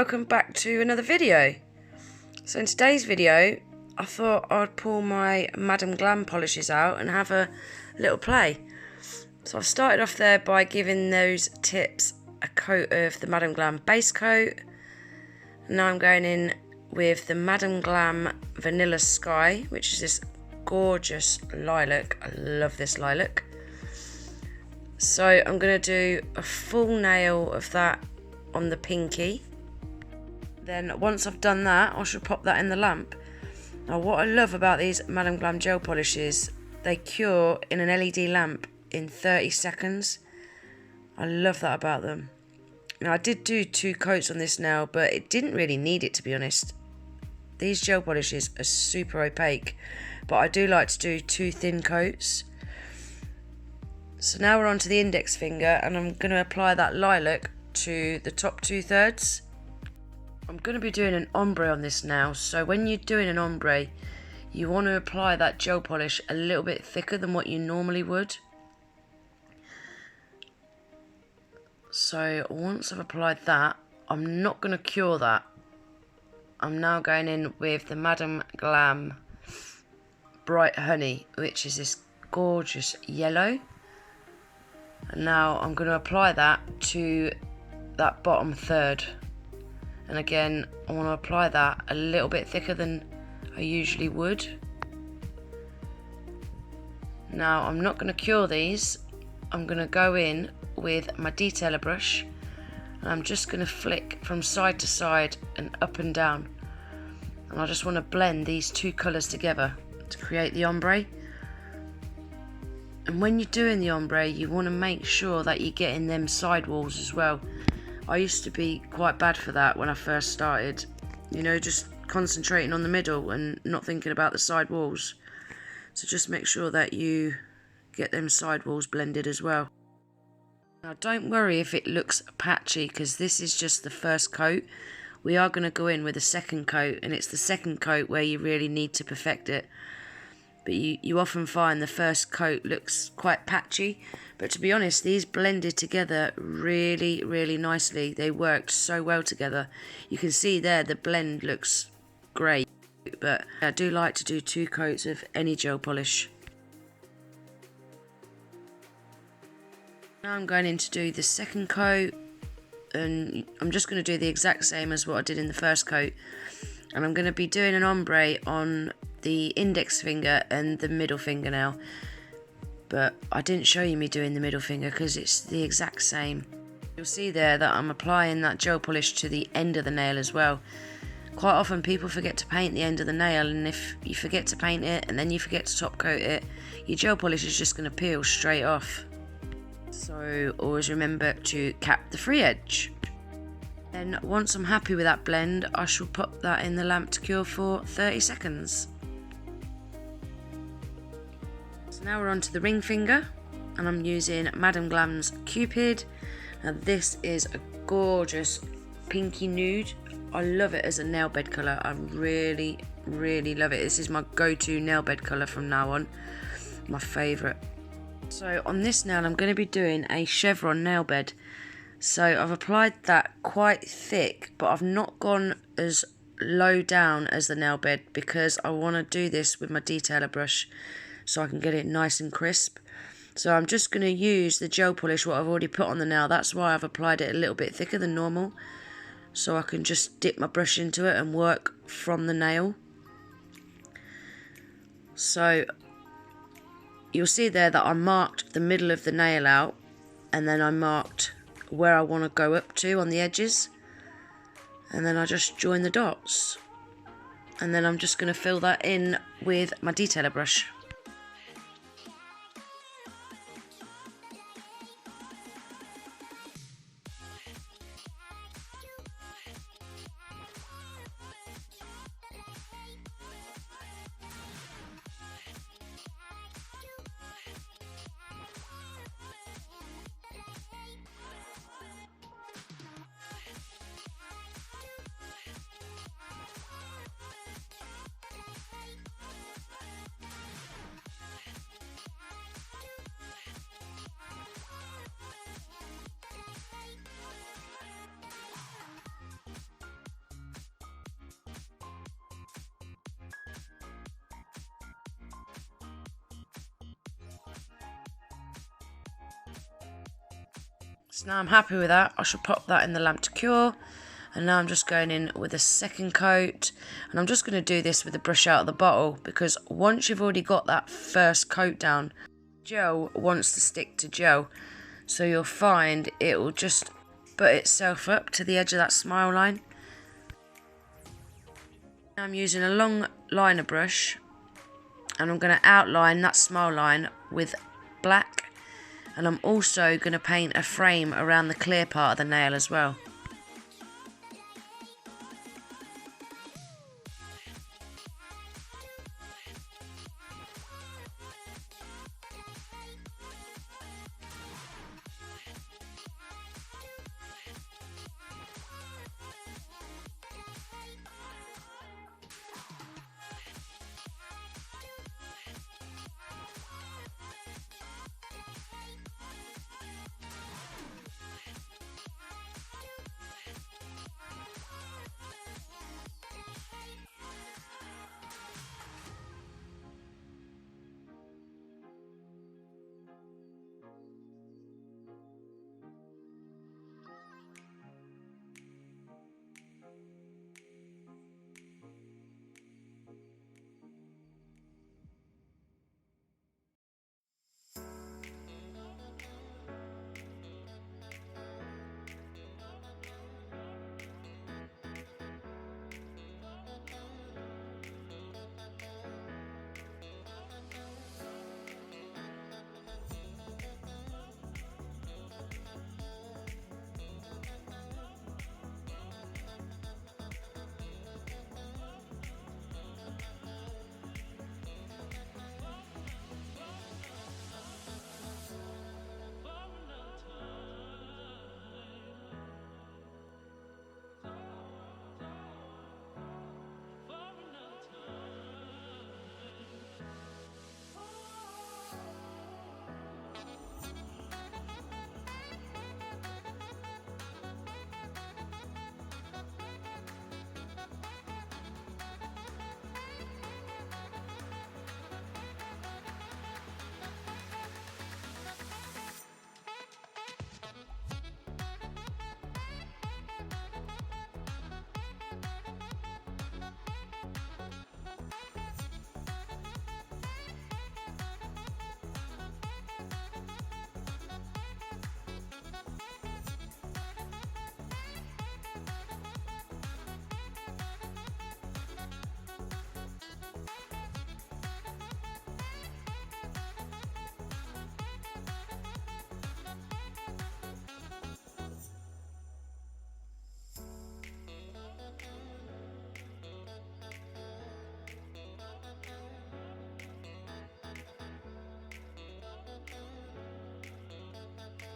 welcome back to another video. So in today's video I thought I'd pull my Madam Glam polishes out and have a little play. So I've started off there by giving those tips a coat of the Madam Glam base coat. Now I'm going in with the Madam Glam Vanilla Sky, which is this gorgeous lilac. I love this lilac. So I'm going to do a full nail of that on the pinky. Then once I've done that, I should pop that in the lamp. Now what I love about these Madam Glam gel polishes, they cure in an LED lamp in 30 seconds. I love that about them. Now I did do 2 coats on this nail, but it didn't really need it, to be honest. These gel polishes are super opaque, but I do like to do 2 thin coats. So now we're on to the index finger, and I'm going to apply that lilac to the top 2/3. I'm going to be doing an ombre on this now, so when you're doing an ombre, you want to apply that gel polish a little bit thicker than what you normally would. So once I've applied that, I'm not going to cure that. I'm now going in with the Madam Glam Bright Honey, which is this gorgeous yellow. And now I'm going to apply that to that bottom third. And again, I want to apply that a little bit thicker than I usually would. Now I'm not going to cure these. I'm going to go in with my detailer brush, and I'm just going to flick from side to side and up and down. And I just want to blend these 2 colours together to create the ombre. And when you're doing the ombre, you want to make sure that you're getting them side walls as well. I used to be quite bad for that when I first started. You know, just concentrating on the middle and not thinking about the side walls. So just make sure that you get them side walls blended as well. Now don't worry if it looks patchy, because this is just the first coat. We are going to go in with a second coat, and it's the second coat where you really need to perfect it. But you often find the first coat looks quite patchy. But to be honest, these blended together really, really nicely. They worked so well together. You can see there the blend looks great. But I do like to do 2 coats of any gel polish. Now I'm going in to do the second coat. And I'm just going to do the exact same as what I did in the first coat. And I'm going to be doing an ombre on the index finger and the middle fingernail, but I didn't show you me doing the middle finger because it's the exact same. You'll see there that I'm applying that gel polish to the end of the nail as well. Quite often people forget to paint the end of the nail, and if you forget to paint it and then you forget to top coat it, your gel polish is just going to peel straight off. So always remember to cap the free edge. Then once I'm happy with that blend, I shall pop that in the lamp to cure for 30 seconds. So now we're on to the ring finger, and I'm using Madam Glam's Cupid. Now this is a gorgeous pinky nude. I love it as a nail bed colour. I really, really love it. This is my go-to nail bed colour from now on. My favourite. So on this nail I'm going to be doing a chevron nail bed. So I've applied that quite thick, but I've not gone as low down as the nail bed because I want to do this with my detailer brush so I can get it nice and crisp. So I'm just going to use the gel polish what I've already put on the nail. That's why I've applied it a little bit thicker than normal, so I can just dip my brush into it and work from the nail. So you'll see there that I marked the middle of the nail out, and then I marked where I want to go up to on the edges, and then I just join the dots, and then I'm just going to fill that in with my detailer brush. So now I'm happy with that. I shall pop that in the lamp to cure. And now I'm just going in with a second coat. And I'm just going to do this with the brush out of the bottle, because once you've already got that first coat down, gel wants to stick to gel. So you'll find it will just butt itself up to the edge of that smile line. Now I'm using a long liner brush, and I'm going to outline that smile line with black. And I'm also going to paint a frame around the clear part of the nail as well.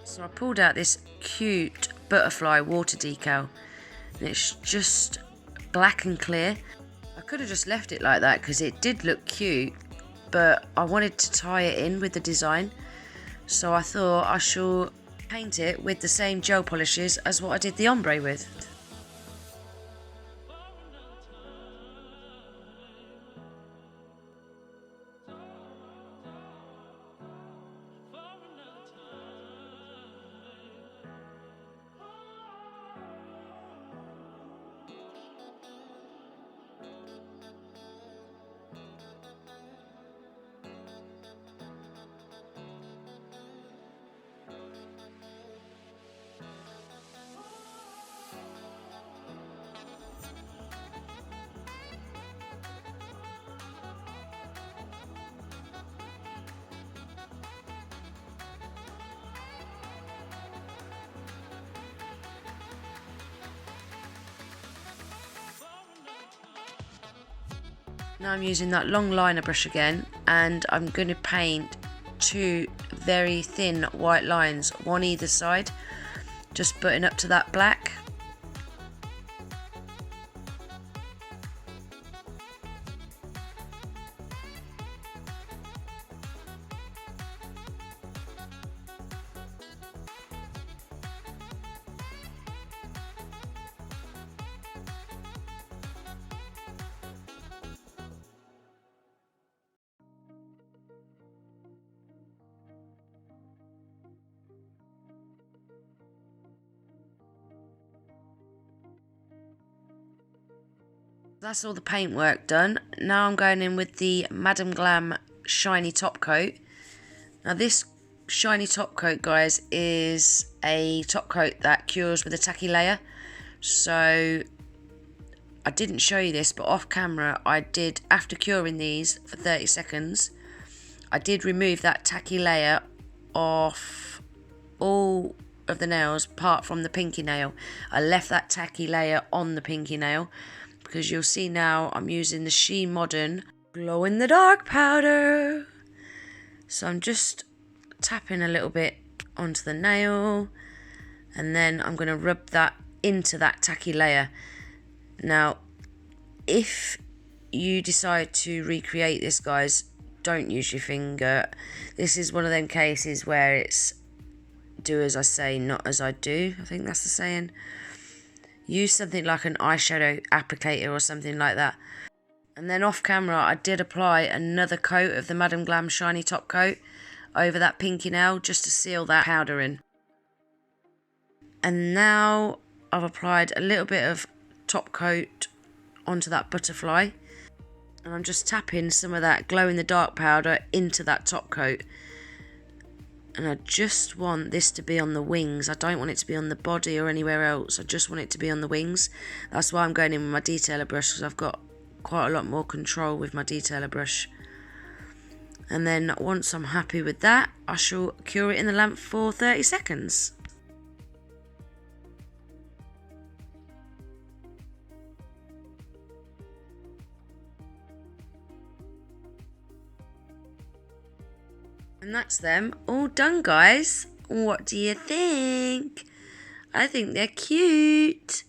So I pulled out this cute butterfly water decal, and it's just black and clear. I could have just left it like that because it did look cute, but I wanted to tie it in with the design, so I thought I shall paint it with the same gel polishes as what I did the ombre with. Now I'm using that long liner brush again, and I'm going to paint two very thin white lines, one either side, just butting up to that black. That's all the paintwork done. Now I'm going in with the Madam Glam shiny top coat. Now this shiny top coat, guys, is a top coat that cures with a tacky layer. So I didn't show you this, but off camera I did, after curing these for 30 seconds, I did remove that tacky layer off all of the nails apart from the pinky nail. I left that tacky layer on the pinky nail because you'll see now I'm using the She Modern glow in the dark powder. So I'm just tapping a little bit onto the nail, and then I'm going to rub that into that tacky layer. Now if you decide to recreate this, guys, don't use your finger. This is one of them cases where it's do as I say, not as I do. I think that's the saying. Use something like an eyeshadow applicator or something like that. And then off camera I did apply another coat of the Madam Glam shiny top coat over that pinky nail just to seal that powder in. And now I've applied a little bit of top coat onto that butterfly, and I'm just tapping some of that glow in the dark powder into that top coat. And I just want this to be on the wings. I don't want it to be on the body or anywhere else. I just want it to be on the wings. That's why I'm going in with my detailer brush, because I've got quite a lot more control with my detailer brush. And then once I'm happy with that, I shall cure it in the lamp for 30 seconds. And that's them all done, guys. What do you think? I think they're cute.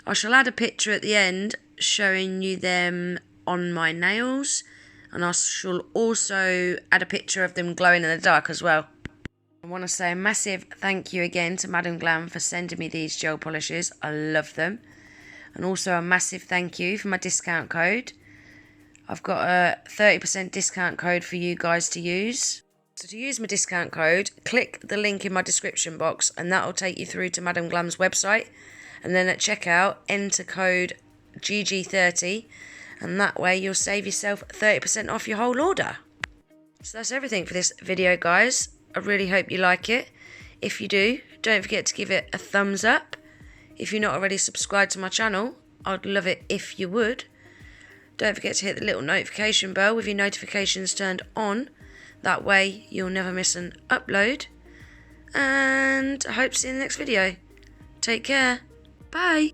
I shall add a picture at the end showing you them on my nails, and I shall also add a picture of them glowing in the dark as well. I want to say a massive thank you again to Madam Glam for sending me these gel polishes. I love them. And also a massive thank you for my discount code. I've got a 30% discount code for you guys to use. So to use my discount code, click the link in my description box and that will take you through to Madam Glam's website. And then at checkout, enter code GG30, and that way you'll save yourself 30% off your whole order. So that's everything for this video, guys. I really hope you like it. If you do, don't forget to give it a thumbs up. If you're not already subscribed to my channel, I'd love it if you would. Don't forget to hit the little notification bell with your notifications turned on. That way you'll never miss an upload. And I hope to see you in the next video. Take care. Bye.